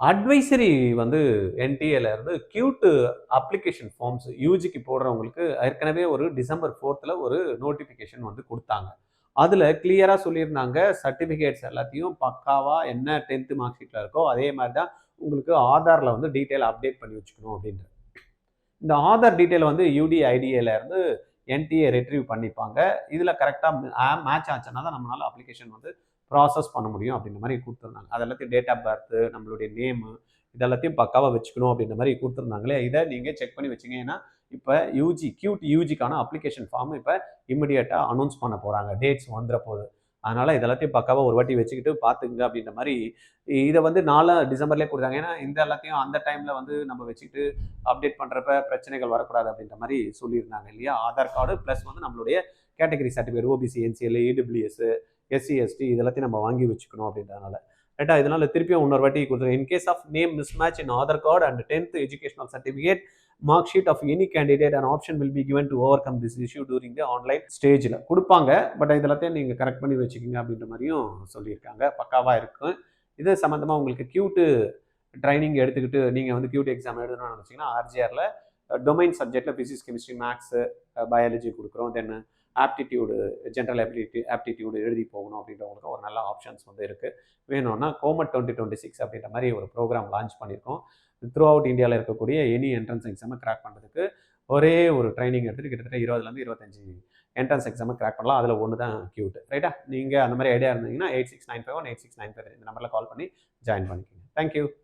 Advisory வந்து என்டிஏல இருந்து cute application forms யூஜிக்கு போடுறவங்களுக்கு ஏற்கனவே ஒரு டிசம்பர் 4th ஒரு நோட்டிஃபிகேஷன் வந்து கொடுத்தாங்க. அதில் கிளியராக சொல்லியிருந்தாங்க, சர்டிஃபிகேட்ஸ் எல்லாத்தையும் பக்காவா என்ன 10th மார்க் ஷீட்டில் இருக்கோ அதே மாதிரி தான் உங்களுக்கு ஆதாரில் வந்து டீட்டெயில் அப்டேட் பண்ணி வச்சுக்கணும் அப்படின்ட்டு. இந்த ஆதார் டீட்டெயில் வந்து யூடிஐடிஏல இருந்து என்டிஏ ரெட்ரீவ் பண்ணிப்பாங்க. இதில் கரெக்டாக மேட்ச் ஆச்சுன்னா தான் நம்மளால அப்ளிகேஷன் வந்து ப்ராசஸ் பண்ண முடியும் அப்படின்ற மாதிரி கொடுத்துருந்தாங்க. அது எல்லாத்தையும் டேட் ஆஃப் பர்த், நம்மளுடைய நேமு இதெல்லாத்தையும் பக்காவாக வச்சுக்கணும் அப்படின்ற மாதிரி கொடுத்துருந்தாங்களே. இதை நீங்கள் செக் பண்ணி வச்சுங்க. ஏன்னா இப்போ கியூட் யூஜிக்கான அப்ளிகேஷன் ஃபார்ம் இப்போ இமிடியேட்டாக அனௌன்ஸ் பண்ண போகிறாங்க. டேட்ஸ் வந்துட போகுது. அதனால் இதெல்லாத்தையும் பக்காவாக ஒரு வாட்டி வச்சுக்கிட்டு பார்த்துக்குங்க அப்படின்ற மாதிரி இதை வந்து 4 டிசம்பர்லேயே கொடுத்தாங்க. ஏன்னா இந்த எல்லாத்தையும் அந்த டைமில் வந்து நம்ம வச்சுக்கிட்டு அப்டேட் பண்ணுறப்ப பிரச்சனைகள் வரக்கூடாது அப்படின்ற மாதிரி சொல்லியிருந்தாங்க இல்லையா. ஆதார் கார்டு ப்ளஸ் வந்து நம்மளுடைய category certificate OBC, NCL, EWS, SC, ST இதெல்லாத்தையும் நம்ம வாங்கி வச்சுக்கணும் அப்படின்றதுனால. ரைட்டா, இதனால திருப்பியும் இன்னொரு வாட்டி கொடுத்துருங்க. In case of name mismatch in Aadhaar card and 10th educational certificate mark sheet of any candidate and option will be given to overcome this issue during the online ஸ்டேஜில் கொடுப்பாங்க. பட் இதெல்லாத்தையும் நீங்கள் கரெக்ட் பண்ணி வச்சுக்கிங்க அப்படின்ற மாதிரியும் சொல்லியிருக்காங்க. பக்காவாக இருக்கும். இது சம்மந்தமாக உங்களுக்கு கியூட்டு ட்ரைனிங் எடுத்துக்கிட்டு நீங்கள் வந்து கியூட் எக்ஸாம் எழுதணும்னு நினச்சிங்கன்னா ஆர்ஜிஆரில் டொமைன் சப்ஜெக்டில் ஃபிசிக்ஸ், கெமிஸ்ட்ரி, மேக்ஸு, பயாலஜி கொடுக்குறோம். தென் ஆப்டிடியூடு, ஜென்ரல் ஆப்டிடியூடு எழுதி போகணும் அப்படின்றவங்களுக்கு ஒரு நல்ல ஆப்ஷன்ஸ் வந்து இருக்குது. வேணும்னா கோமட் 2026 அப்படின்ற மாதிரி ஒரு ப்ரோக்ராம் லான்ச் பண்ணியிருக்கோம். த்ரூ அவுட் இந்தியாவில் இருக்கக்கூடிய எனி என்ட்ரன்ஸ் எக்ஸாமை கிராக் பண்ணுறதுக்கு ஒரே ஒரு ட்ரைனிங் எடுத்துகிட்டு கிட்டத்தட்ட 20லேருந்து 25 என்ட்ரன்ஸ் எக்ஸாமை கிராக் பண்ணலாம். அதில் ஒன்று தான் கியூட். ரைட்டா, நீங்கள் அந்த மாதிரி ஐடியா இருந்தீங்கன்னா 8695186953 இந்த நம்பரில் கால் பண்ணி ஜாயின் பண்ணிக்கோங்க. தேங்க்யூ.